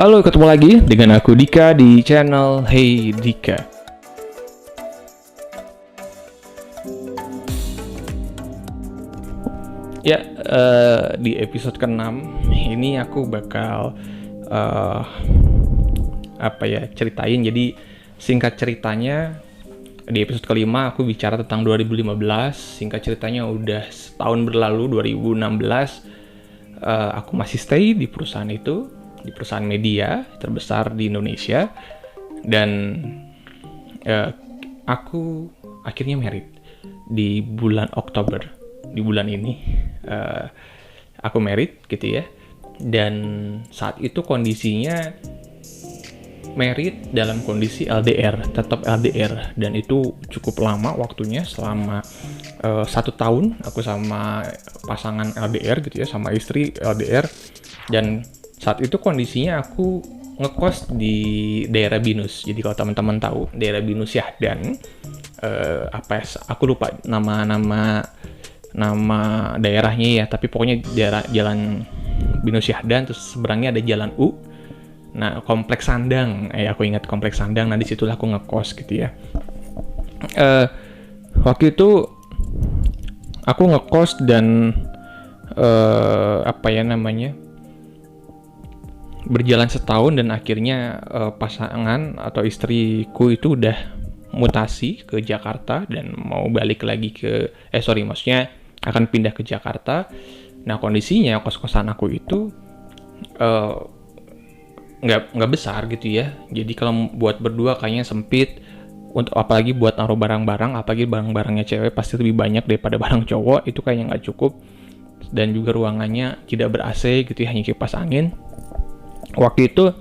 Halo, ketemu lagi dengan aku Dika di channel Hey Dika. Ya, di episode ke-6 ini aku bakal ceritain. Jadi singkat ceritanya, di episode ke-5 aku bicara tentang 2015. Singkat ceritanya udah setahun berlalu, 2016. Aku masih stay di perusahaan itu, di perusahaan media terbesar di Indonesia, dan aku akhirnya married di bulan Oktober. Di bulan ini aku married gitu ya, dan saat itu kondisinya married dalam kondisi LDR, tetap LDR, dan itu cukup lama waktunya, selama 1 tahun aku sama pasangan LDR gitu ya, sama istri LDR. Dan saat itu kondisinya aku ngekos di daerah Binus. Jadi kalau teman-teman tahu daerah Binus ya, dan aku lupa nama daerahnya ya, tapi pokoknya daerah Jalan Binus Syahdan, terus seberangnya ada Jalan U. Nah, Kompleks Sandang, aku ingat Kompleks Sandang. Nah, disitulah aku ngekos gitu ya. Waktu itu aku ngekos dan berjalan setahun, dan akhirnya pasangan atau istriku itu udah mutasi ke Jakarta dan mau balik lagi maksudnya akan pindah ke Jakarta. Nah, kondisinya kos-kosan aku itu nggak besar gitu ya. Jadi kalau buat berdua kayaknya sempit, untuk apalagi buat naruh barang-barang, apalagi barang-barangnya cewek pasti lebih banyak daripada barang cowok, itu kayaknya nggak cukup. Dan juga ruangannya tidak ber-AC gitu ya, hanya kipas angin. Waktu itu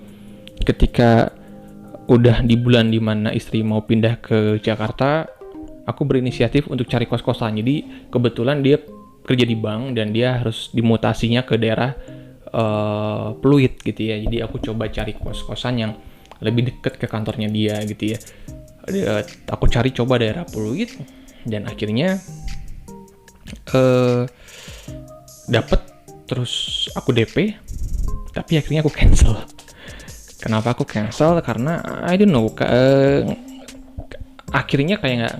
ketika udah di bulan dimana istri mau pindah ke Jakarta, aku berinisiatif untuk cari kos-kosan. Jadi kebetulan dia kerja di bank dan dia harus dimutasinya ke daerah Pluit gitu ya. Jadi aku coba cari kos-kosan yang lebih deket ke kantornya dia gitu ya. Aku cari coba daerah Pluit, dan akhirnya dapet. Terus aku DP, tapi akhirnya aku cancel. Kenapa aku cancel? Karena I don't know, akhirnya kayak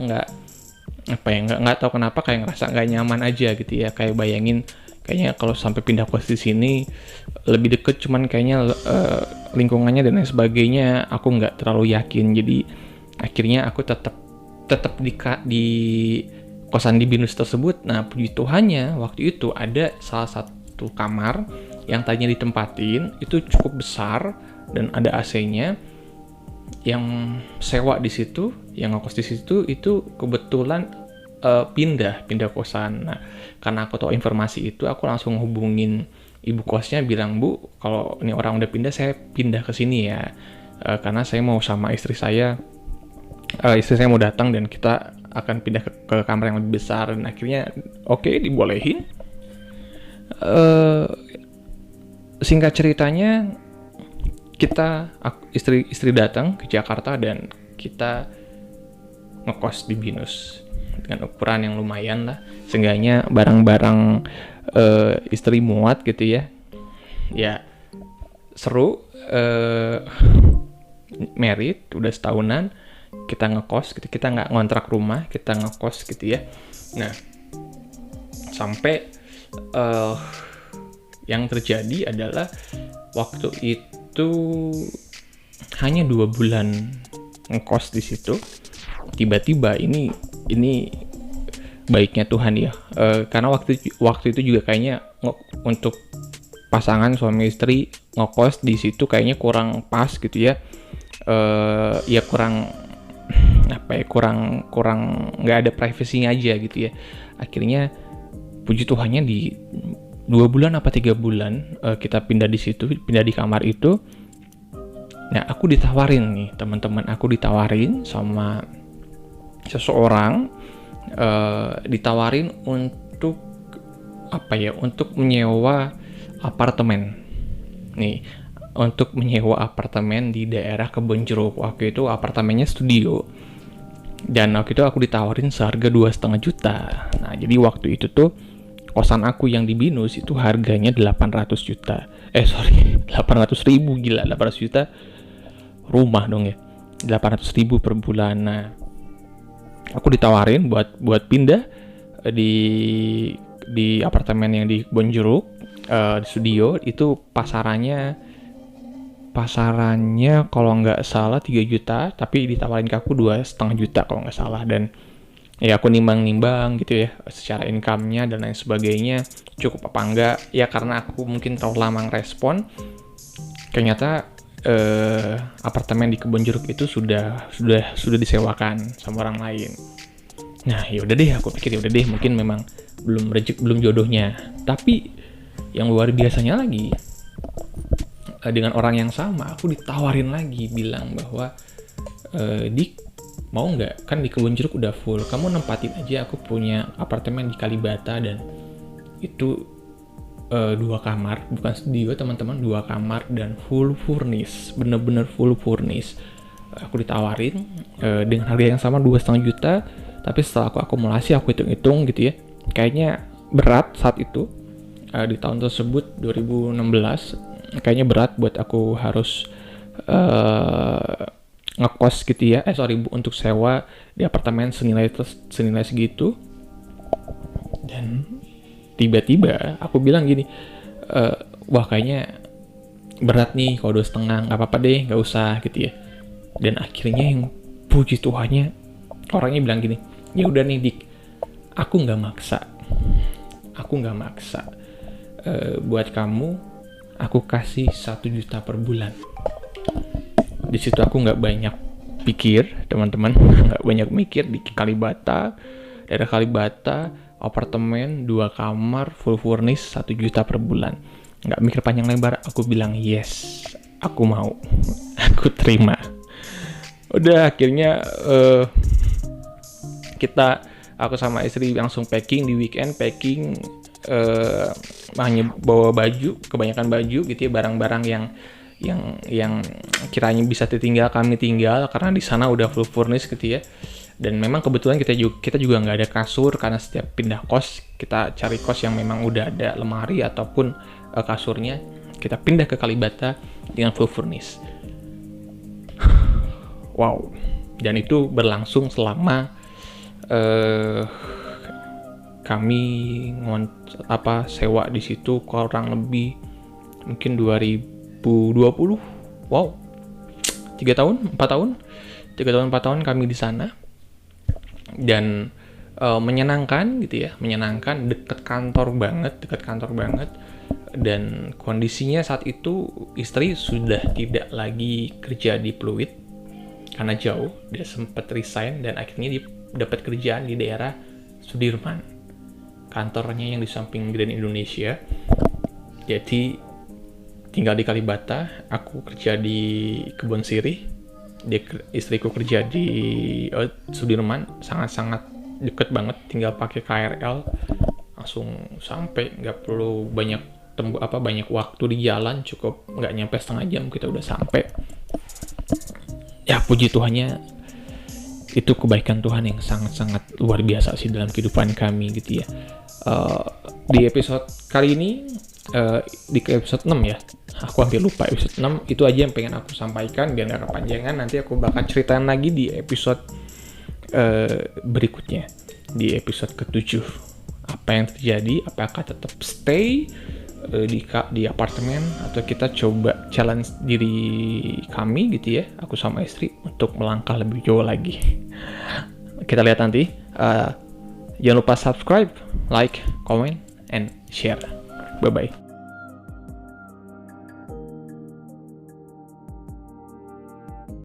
nggak tahu kenapa, kayak ngerasa nggak nyaman aja gitu ya. Kayak bayangin, kayaknya kalau sampai pindah kos di sini lebih deket, cuman kayaknya lingkungannya dan lain sebagainya aku nggak terlalu yakin. Jadi akhirnya aku tetap di kosan di Binus tersebut. Nah, puji Tuhannya waktu itu ada salah satu kamar yang tadinya ditempatin itu cukup besar dan ada AC-nya. Yang sewa di situ, yang ngekos di situ itu kebetulan pindah kosan. Nah, karena aku tahu informasi itu, aku langsung hubungin ibu kosnya, bilang, "Bu, kalau ini orang udah pindah, saya pindah ke sini ya, karena saya mau sama istri saya mau datang dan kita akan pindah ke kamar yang lebih besar." Dan akhirnya oke, dibolehin. Singkat ceritanya, istri datang ke Jakarta dan kita ngekos di Binus dengan ukuran yang lumayan lah, seenggaknya barang-barang istri muat gitu ya. Ya seru. Married udah setahunan, kita ngekos gitu, kita nggak ngontrak rumah, kita ngekos gitu ya. Nah, sampai yang terjadi adalah waktu itu hanya 2 bulan ngekos di situ, tiba-tiba ini baiknya Tuhan ya, karena waktu itu juga kayaknya untuk pasangan suami istri ngekos di situ kayaknya kurang pas gitu ya. Kurang nggak ada privasinya aja gitu ya. Akhirnya puji Tuhannya di 2 bulan apa 3 bulan kita pindah di situ, pindah di kamar itu. Nah, aku ditawarin nih teman-teman, aku ditawarin sama seseorang, ditawarin untuk untuk menyewa apartemen nih, untuk menyewa apartemen di daerah Kebonjeruk. Waktu itu apartemennya studio, dan waktu itu aku ditawarin seharga 2,5 juta. Nah, jadi waktu itu tuh kosan aku yang di Binus itu harganya 800 juta. 800 ribu, gila, 800 juta rumah dong ya. 800 ribu per bulan. Nah, aku ditawarin buat pindah di apartemen yang di Kebonjeruk, di studio itu pasarannya kalau nggak salah 3 juta, tapi ditawarin ke aku 2,5 juta kalau nggak salah. Dan ya aku nimbang-nimbang gitu ya, secara income-nya dan lain sebagainya cukup apa enggak ya, karena aku mungkin terlalu lama ngerespon. Ternyata apartemen di Kebonjeruk itu sudah disewakan sama orang lain. Nah, ya udah deh, aku pikir ya udah deh, mungkin memang belum jodohnya. Tapi yang luar biasanya lagi, dengan orang yang sama aku ditawarin lagi, bilang bahwa Dik, mau nggak, kan di Kebonjeruk udah full, kamu nempatin aja, aku punya apartemen di Kalibata dan itu 2 kamar, bukan studio teman-teman, 2 kamar dan full furnish, bener-bener full furnish. Aku ditawarin dengan harga yang sama 2,5 juta, tapi setelah aku akumulasi, aku hitung-hitung gitu ya, kayaknya berat saat itu, di tahun tersebut 2016, kayaknya berat buat aku harus ngekos gitu ya, untuk sewa di apartemen senilai segitu. Dan tiba-tiba aku bilang gini, wah kayaknya berat nih, kalau 2,5 nggak apa-apa deh, nggak usah gitu ya. Dan akhirnya yang puji Tuhannya, orangnya bilang gini, ya udah nih Dik, aku nggak maksa buat kamu, aku kasih 1 juta per bulan. Di situ aku nggak banyak pikir, teman-teman, nggak banyak mikir. Di Kalibata, daerah Kalibata, apartemen 2 kamar full furnish 1 juta per bulan. Nggak mikir panjang lebar, aku bilang yes, aku mau. Aku terima. Udah, akhirnya aku sama istri langsung packing di weekend. Hanya bawa baju, kebanyakan baju gitu ya, barang-barang yang kiranya bisa ditinggal kami tinggal, karena di sana udah full furnish gitu ya. Dan memang kebetulan kita juga nggak ada kasur, karena setiap pindah kos kita cari kos yang memang udah ada lemari ataupun kasurnya. Kita pindah ke Kalibata dengan full furnish. Wow. Dan itu berlangsung selama kami sewa di situ kurang lebih mungkin 2020. Wow. 3 tahun, 4 tahun kami di sana. Dan menyenangkan gitu ya, dekat kantor banget. Dan kondisinya saat itu istri sudah tidak lagi kerja di Pluit karena jauh, dia sempat resign dan akhirnya dia dapat kerjaan di daerah Sudirman, kantornya yang di samping Grand Indonesia. Jadi tinggal di Kalibata, aku kerja di Kebon Sirih, istriku kerja di Sudirman, sangat-sangat deket banget, tinggal pakai KRL langsung sampai, nggak perlu banyak waktu di jalan, cukup nggak nyampe setengah jam kita udah sampai. Ya puji Tuhannya, itu kebaikan Tuhan yang sangat-sangat luar biasa sih dalam kehidupan kami gitu ya. Di episode kali ini, di episode 6 ya, aku hampir lupa episode 6, itu aja yang pengen aku sampaikan biar gak kepanjangan. Nanti aku bakal ceritain lagi di episode berikutnya, di episode ke-7, apa yang terjadi, apakah tetap stay di apartemen atau kita coba challenge diri kami gitu ya, aku sama istri, untuk melangkah lebih jauh lagi. Kita lihat nanti. Jangan lupa subscribe, like, comment, and share. Bye-bye.